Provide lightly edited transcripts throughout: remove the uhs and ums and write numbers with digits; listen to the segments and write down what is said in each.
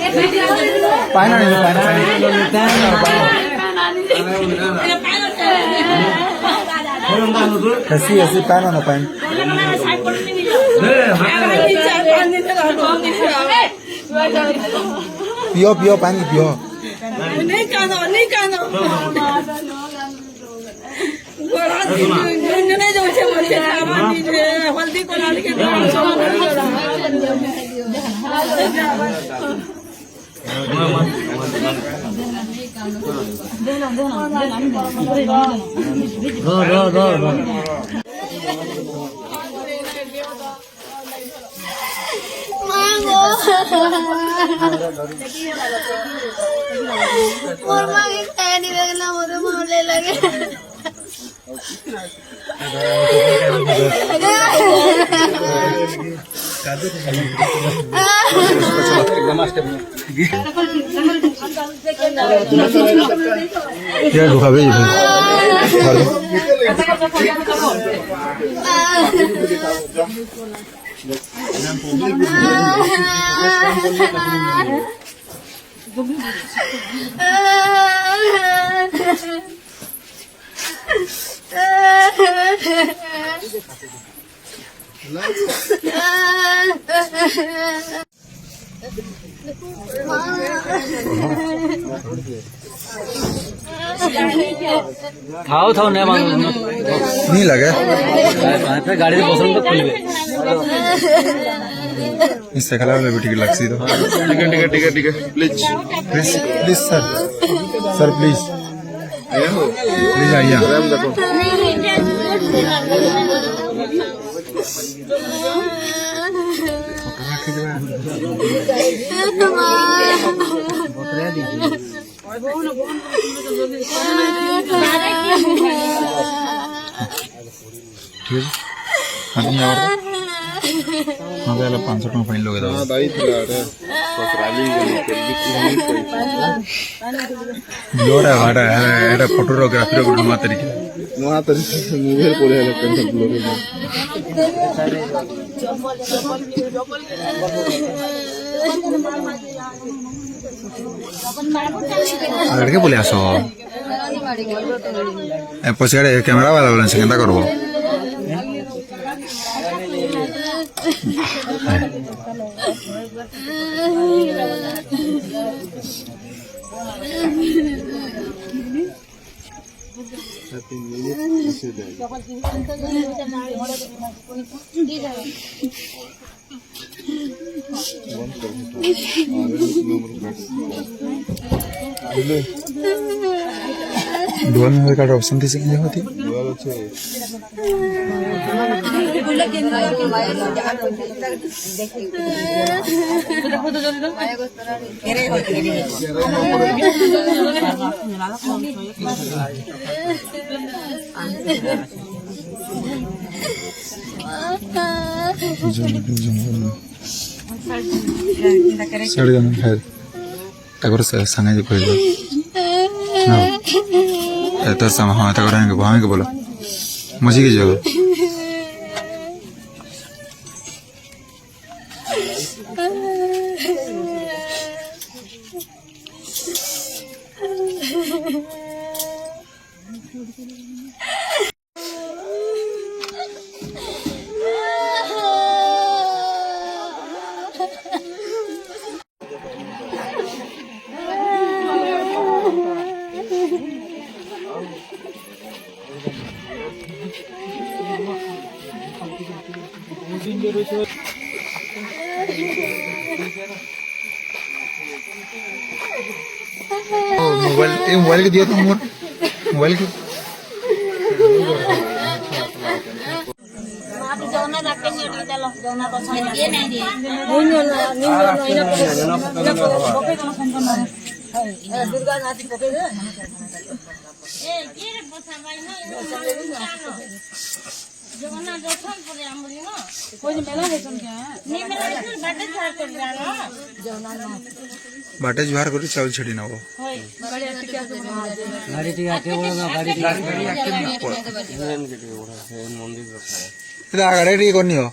pine ऐसी ऐसी pan आना पैन पियो पियो पानी पियो नहीं कानो नहीं जो से मरे हमारी हल्दी को डाल के और मांगे नहीं लगना मुझे मारने लगे क्या ढुका भाई खाओ था नहीं लगे गाड़ी से बस तो खुल गए इससे खिला ले टिकट लगती तो ठीक है please please please sir please please आइए देखो ठीक आदमी और हाँ 500 टका फाइन लोगे हाँ दाई थिला रे ससुराली जोर है वाटा है एटा फोटोग्राफी रो गुड मातरी नुआ तरी मोबाइल कोले है कंटेंट ब्लॉग में आगे के बोले आसो ए पछाड़े कैमरा वाला बोलन से केंता करबो डुअल मेमोरी कार्ड ऑप्शन थी से होती साड़ी गाना है तगर से संगे जो कोई ना तो सम हाँ तगर आएंगे वहाँ के बोलो मुझे की जगह मोबाइल के दिया था मोबाइल के बाटे जुहार करी चावल छड़ी ना वो गाड़ी गाड़ी करनी हो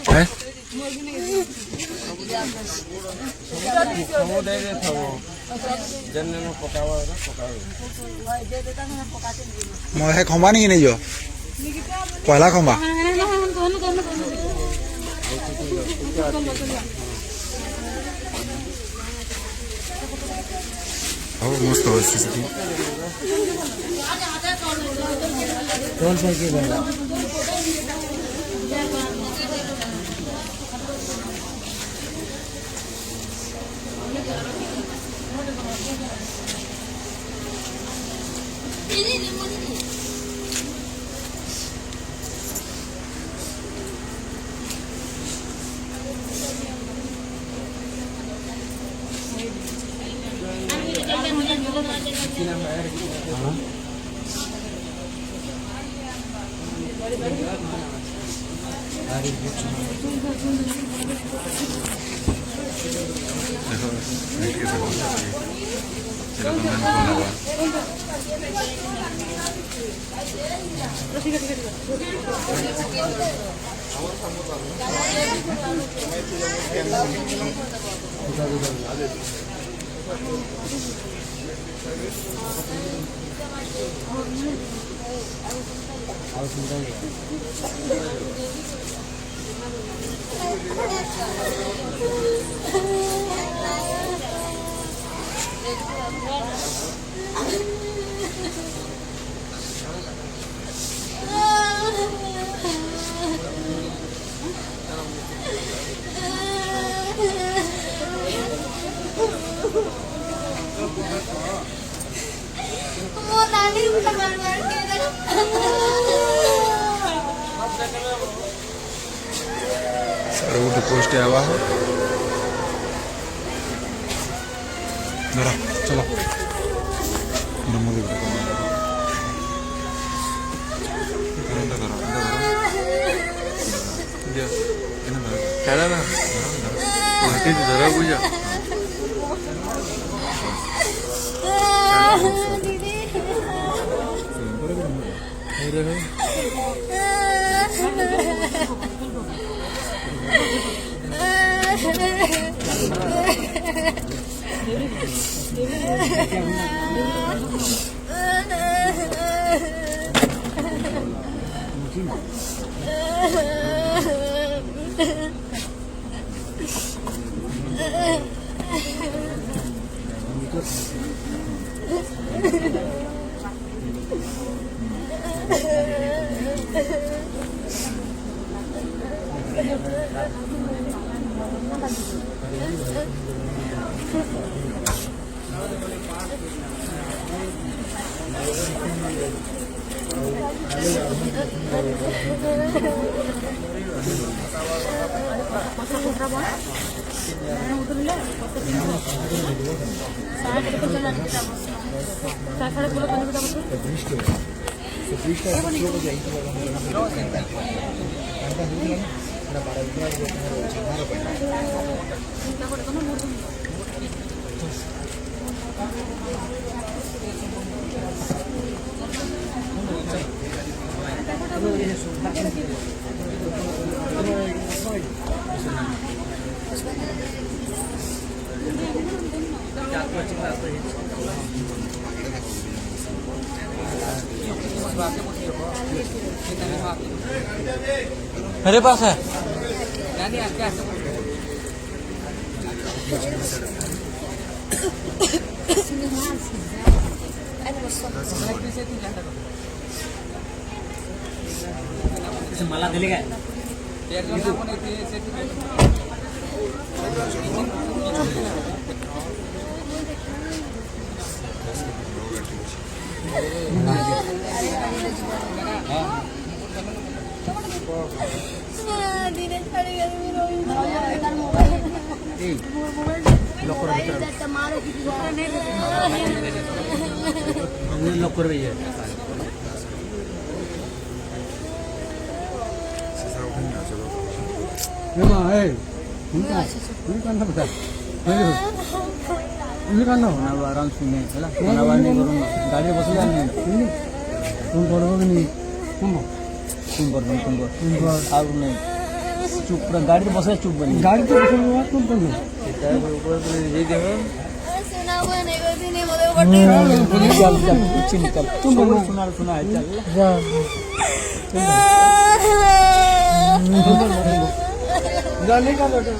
है मैं है खंबा नहीं नहीं जो पहला खंबा मस्त परिस्थिती वो दादी को मार मार के सर वो पोस्ट आवा हो जरा चलो नमोदी खेला ना जरा बुझा मेरे पास है मला दिले काय धीरे छाड़ी गई मारो लॉक कर भैया आराम सुने गाड़ी बसला नहीं तुम कर और नहीं चुप पूरा गाड़ी तो बस चुप बनी गाड़ी तो बस तुम कर लो सुना हुआ नहीं कोई नहीं मुझे चल चल कुछ नहीं चल तुम बोलो सुना है चल बड़ी जाने का बेटा